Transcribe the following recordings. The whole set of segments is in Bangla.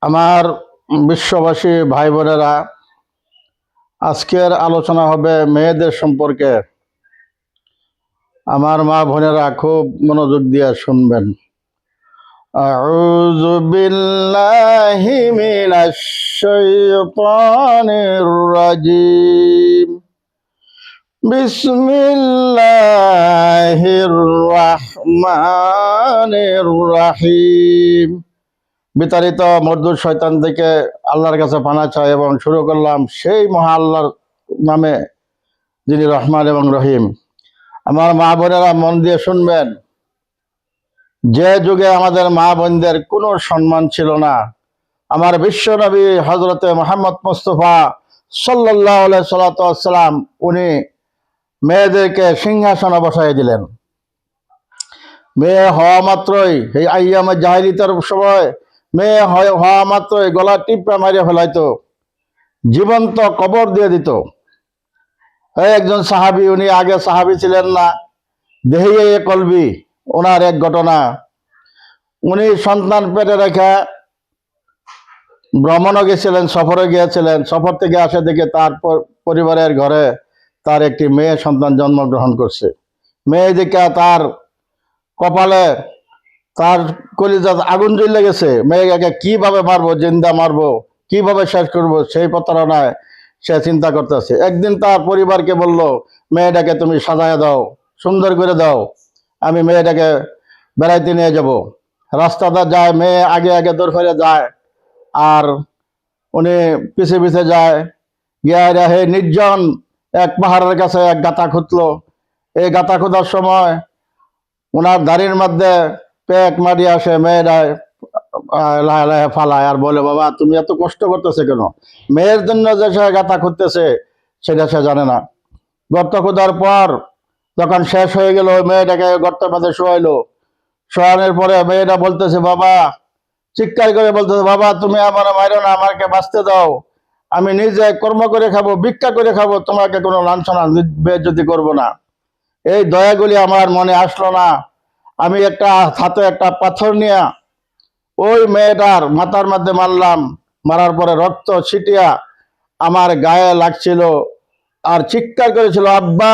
আমার বিশ্ববাসী ভাই বোনেরা, আজকের আলোচনা হবে মেয়েদের সম্পর্কে। আমার মা বোনেরা খুব মনোযোগ দিয়ে শুনবেন। আউযু বিল্লাহি মিনাশ শাইতানির রাজিম। বিসমিল্লাহির রাহমানির রাহিম। বিতাড়িত মরদুদ শয়তান থেকে আল্লাহর কাছে পানা চাই এবং শুরু করলাম সেই মহা আল্লাহর নামে, যিনি রহমান এবং রহিম। আমার মা বোনেরা মন দিয়ে শুনবেন। যে যুগে আমাদের মা বোনদের কোনো সম্মান ছিল না, আমার বিশ্ব নবী হজরতে মোহাম্মদ মুস্তফা সাল্লাল্লাহু আলাইহি সাল্লাম উনি মেয়েদেরকে সিংহাসনে বসাই দিলেন। মেয়ে হওয়া মাত্রই, এই আইয়ামে জাহিলিয়াতের সময় মেয়ে হওয়া মাত্রই গলা টিপা মারিয়া ফেলাইতো, জীবন্ত কবর দিয়ে দিত। একজন সাহাবী, উনি আগে সাহাবী ছিলেন না, দেহিয়ে কলবি, ওনার এক ঘটনা। উনি সন্তান পেটে রেখে ভ্রমণও গেছিলেন, সফরে গিয়েছিলেন। সফর থেকে আসে দেখে তার পরিবারের ঘরে তার একটি মেয়ে সন্তান জন্মগ্রহণ করছে। মেয়ে দেখে তার কপালে, তার কলিজা আগুন জ্বলে গেছে। মেয়েকে কিভাবে মারবো, জিন্দা মারবো, কিভাবে শেষ করবো, সেই প্রতারণায় সে চিন্তা করতেছে। একদিন তার পরিবারকে বলল, মেয়েটাকে তুমি সাজায় দাও, সুন্দর করে দাও, আমি মেয়েটাকে বেড়াইতে নিয়ে যাব। রাস্তাটা যায়, মেয়ে আগে আগে দৌড় ফেলে যায় আর উনি পিছে পিছে যায়। গিয়ে হে নির্জন এক পাহাড়ের কাছে এক গাতা খুঁজলো। এই গাতা খোঁজার সময় ওনার দাড়ির মধ্যে পেক মারি আসে। মেয়েরা লাহে লাহে ফালায় আর বলে, বাবা তুমি এত কষ্ট করতেছে কেন? মেয়ের জন্য যে সে গাতা খুঁজতেছে সেটা সে জানে না। গর্ত খোঁজার পর যখন শেষ হয়ে গেল, মেয়েটাকে গর্তের মধ্যে শোয়াইলো। শোয়ানোর পরে মেয়েটা বলতেছে, বাবা, চিৎকার করে বলতেছে, বাবা তুমি আমার মাইরো না, আমাকে বাঁচতে দাও, আমি নিজে কর্ম করে খাবো, ভিক্ষা করে খাবো, তোমাকে কোনো লাঞ্ছনা বেজ্জতি করবো না। এই দয়াগুলি আমার মনে আসলো না। আমি একটা হাতে একটা পাথর নিয়ে ওই মেয়েটার মাথার মধ্যে মারলাম। মারার পরে রক্ত ছিটিয়া আমার গায়ে লাগছিল আর চিৎকার করেছিল, আব্বা।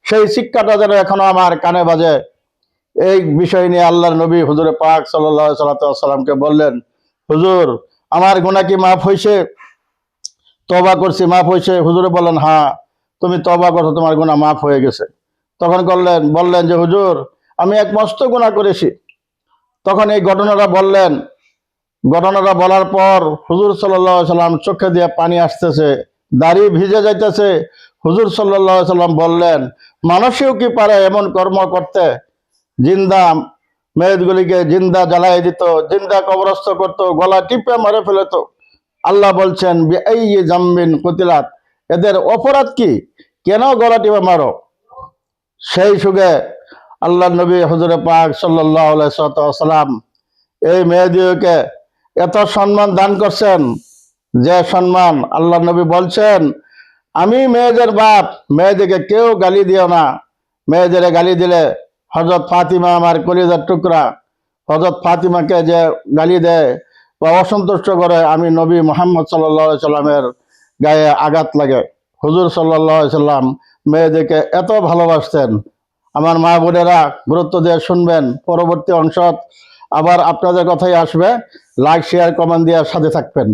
সেই শিক্ষাটা যেন এখনো আমার কানে বাজে। এই বিষয় নিয়ে আল্লাহর নবী হুজুরে পাক সাল্লাল্লাহু আলাইহি সাল্লামকে বললেন, হুজুর আমার গুনাহ কি মাফ হয়েছে? তওবা করছি, মাফ হয়েছে? হুজুরে বললেন, হ্যাঁ, তুমি তওবা করো, তোমার গুনাহ মাফ হয়ে গেছে। তখন বললেন যে হুজুর আমি এক মস্ত গুনাহ করেছি। তখন এই ঘটনাটা বললেন। ঘটনাটা বলার পর হুজুর সাল্লাল্লাহু আলাইহি সাল্লাম চোখে দিয়ে পানি আসতেছে, দাড়ি ভিজে যাইতেছে। হুজুর সাল্লাল্লাহু আলাইহি সাল্লাম বললেন, মানুষেও কি পারে এমন কর্ম করতে? জিন্দা মেয়েগুলিকে জিন্দা জ্বালাই দিত, জিন্দা কবরস্থ করতো, গলা টিপে মারে ফেলত। আল্লাহ বলছেন, এই জাম্বিন কুতিলাত, এদের অপরাধ কি, কেন গলা টিপে মারো? সেই যুগে আল্লাহ নবী হুজুরে পাক সাল্লাল্লাহু আলাইহি সাল্লাম এই মেয়েদিওকে এত সম্মান দান করছেন, যে সম্মান আল্লাহ নবী বলছেন, আমি মেয়েদের বাপ, মেয়েদেরকে কেউ গালি দিও না। মেয়েদের গালি দিলে হযরত ফাতিমা আমার কলিজার টুকরা, হযরত ফাতিমাকে যে গালি দেয় বা অসন্তুষ্ট করে, আমি নবী মুহাম্মদ সাল্লাল্লাহু আলাইহি সাল্লামের গায়ে আঘাত লাগে। হুজুর সাল্লাল্লাহু আলাইহি সাল্লাম মেয়েদেরকে এত ভালোবাসতেন। আমার মা বোনেরা গুরুত্ব দিয়ে শুনবেন। পরবর্তী অংশ আবার আপনাদের কথাই আসবে। লাইক, শেয়ার, কমেন্ট দিয়ে সাথে থাকবেন।